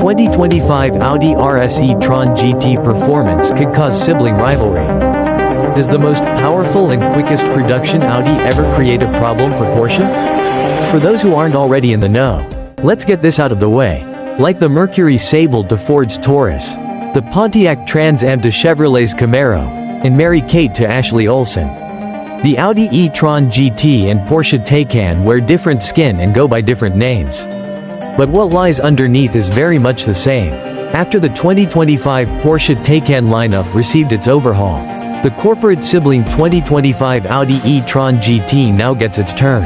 2025 Audi RS e-tron GT performance could cause sibling rivalry. Does the most powerful and quickest production Audi ever create a problem for Porsche? For those who aren't already in the know, let's get this out of the way. Like the Mercury Sable to Ford's Taurus, the Pontiac Trans Am to Chevrolet's Camaro, and Mary Kate to Ashley Olsen, the Audi e-tron GT and Porsche Taycan wear different skin and go by different names. But what lies underneath is very much the same. After the 2025 Porsche Taycan lineup received its overhaul, the corporate sibling 2025 Audi e-tron GT now gets its turn.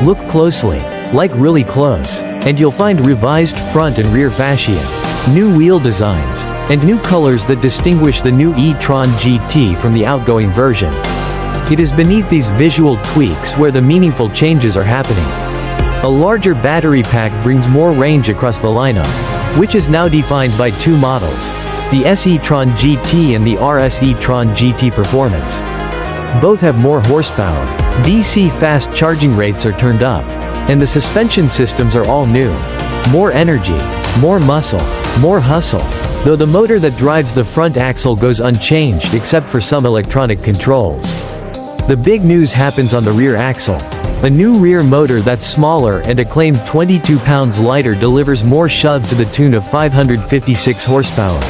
Look closely, like really close, and you'll find revised front and rear fascia, new wheel designs, and new colors that distinguish the new e-tron GT from the outgoing version. It is beneath these visual tweaks where the meaningful changes are happening. A larger battery pack brings more range across the lineup, which is now defined by two models, the S e-tron GT and the RS e-tron GT Performance. Both have more horsepower, DC fast charging rates are turned up, and the suspension systems are all new. More energy, more muscle, more hustle, though the motor that drives the front axle goes unchanged except for some electronic controls. The big news happens on the rear axle. A new rear motor that's smaller and a claimed 22 pounds lighter delivers more shove to the tune of 556 horsepower.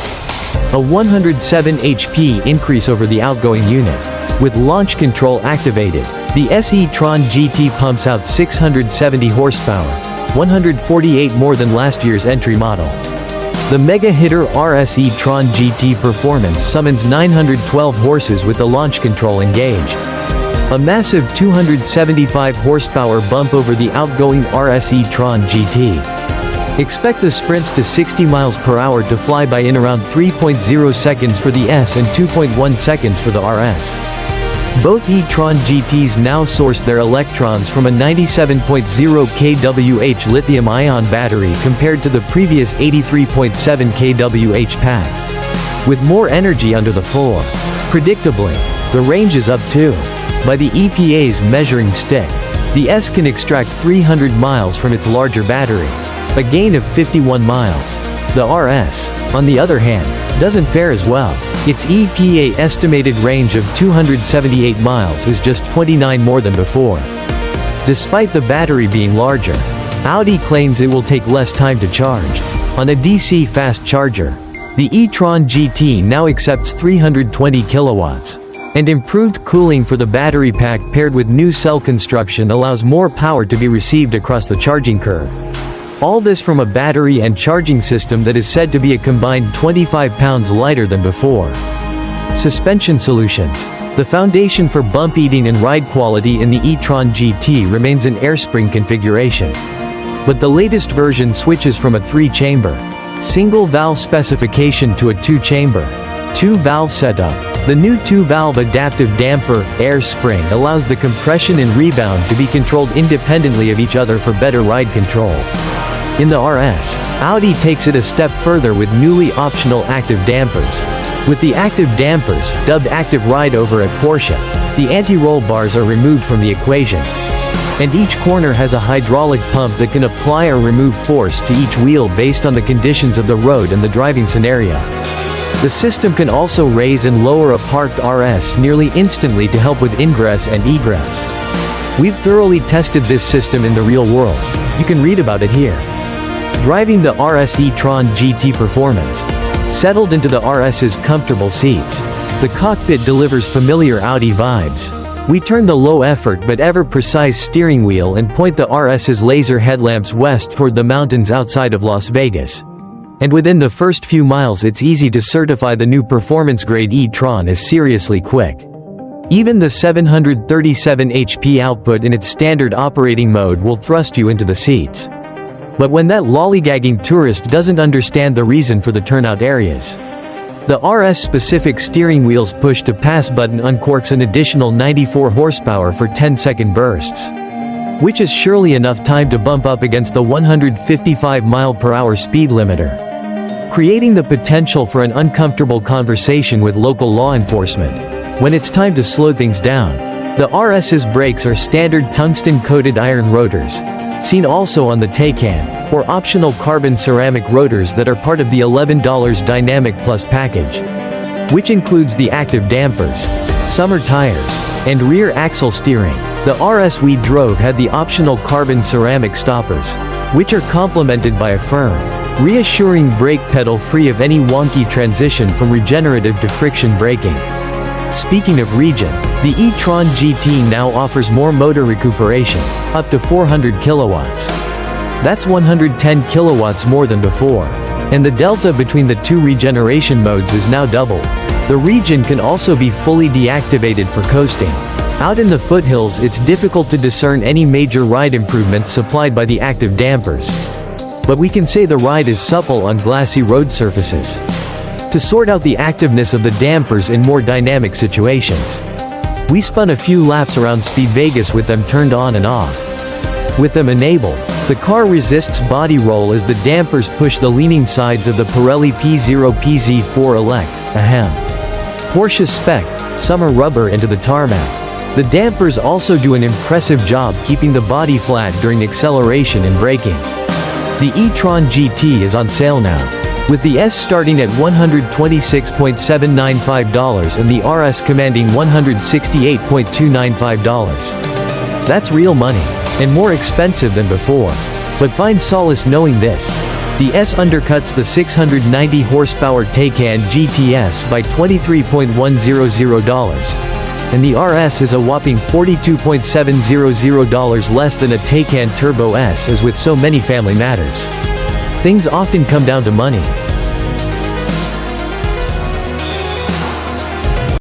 A 107 HP increase over the outgoing unit. With launch control activated, the S e-tron GT pumps out 670 horsepower, 148 more than last year's entry model. The mega hitter RS e-tron GT Performance summons 912 horses with the launch control engaged. A massive 275 horsepower bump over the outgoing RS e-tron GT. Expect the sprints to 60 miles per hour to fly by in around 3.0 seconds for the S and 2.1 seconds for the RS. Both e-tron GTs now source their electrons from a 97.0 kWh lithium-ion battery compared to the previous 83.7 kWh pack. With more energy under the floor. Predictably, the range is up too. By the EPA's measuring stick, the S can extract 300 miles from its larger battery, a gain of 51 miles. The RS, on the other hand, doesn't fare as well. Its EPA estimated range of 278 miles is just 29 more than before. Despite the battery being larger, Audi claims it will take less time to charge. On a DC fast charger, the e-tron GT now accepts 320 kilowatts. And improved cooling for the battery pack paired with new cell construction allows more power to be received across the charging curve. All this from a battery and charging system that is said to be a combined 25 pounds lighter than before. Suspension solutions. The foundation for bump eating and ride quality in the e-tron GT remains an airspring configuration. But the latest version switches from a 3-chamber, single-valve specification to a 2-chamber, 2-valve setup. The new 2-valve adaptive damper, air spring allows the compression and rebound to be controlled independently of each other for better ride control. In the RS, Audi takes it a step further with newly optional active dampers. With the active dampers, dubbed Active Ride Over at Porsche, the anti-roll bars are removed from the equation. And each corner has a hydraulic pump that can apply or remove force to each wheel based on the conditions of the road and the driving scenario. The system can also raise and lower a parked RS nearly instantly to help with ingress and egress. We've thoroughly tested this system in the real world. You can read about it here. Driving the RS e-tron GT Performance. Settled into the RS's comfortable seats, the cockpit delivers familiar Audi vibes. We turn the low-effort but ever-precise steering wheel and point the RS's laser headlamps west toward the mountains outside of Las Vegas. And within the first few miles it's easy to certify the new performance-grade e-tron is seriously quick. Even the 737 HP output in its standard operating mode will thrust you into the seats. But when that lollygagging tourist doesn't understand the reason for the turnout areas, the RS-specific steering wheel's push-to-pass button uncorks an additional 94 horsepower for 10-second bursts. Which is surely enough time to bump up against the 155 mph speed limiter. Creating the potential for an uncomfortable conversation with local law enforcement. When it's time to slow things down, the RS's brakes are standard tungsten-coated iron rotors, seen also on the Taycan, or optional carbon ceramic rotors that are part of the $11 Dynamic Plus package, which includes the active dampers, summer tires, and rear axle steering. The RS we drove had the optional carbon ceramic stoppers, which are complemented by a firm, reassuring brake pedal free of any wonky transition from regenerative to friction braking. Speaking of regen, the e-tron GT now offers more motor recuperation, up to 400 kilowatts. That's 110 kilowatts more than before. And the delta between the two regeneration modes is now doubled. The regen can also be fully deactivated for coasting. Out in the foothills, it's difficult to discern any major ride improvements supplied by the active dampers. But we can say the ride is supple on glassy road surfaces. To sort out the activeness of the dampers in more dynamic situations, we spun a few laps around Speed Vegas with them turned on and off. With them enabled, the car resists body roll as the dampers push the leaning sides of the Pirelli P0 PZ4 Elect, ahem. Porsche spec, summer rubber into the tarmac. The dampers also do an impressive job keeping the body flat during acceleration and braking. The e-tron GT is on sale now, with the S starting at $126.795 and the RS commanding $168.295. That's real money, and more expensive than before. But find solace knowing this: the S undercuts the 690 horsepower Taycan GTS by $23.100, and the RS is a whopping $42.700 less than a Taycan Turbo S. As with so many family matters, things often come down to money.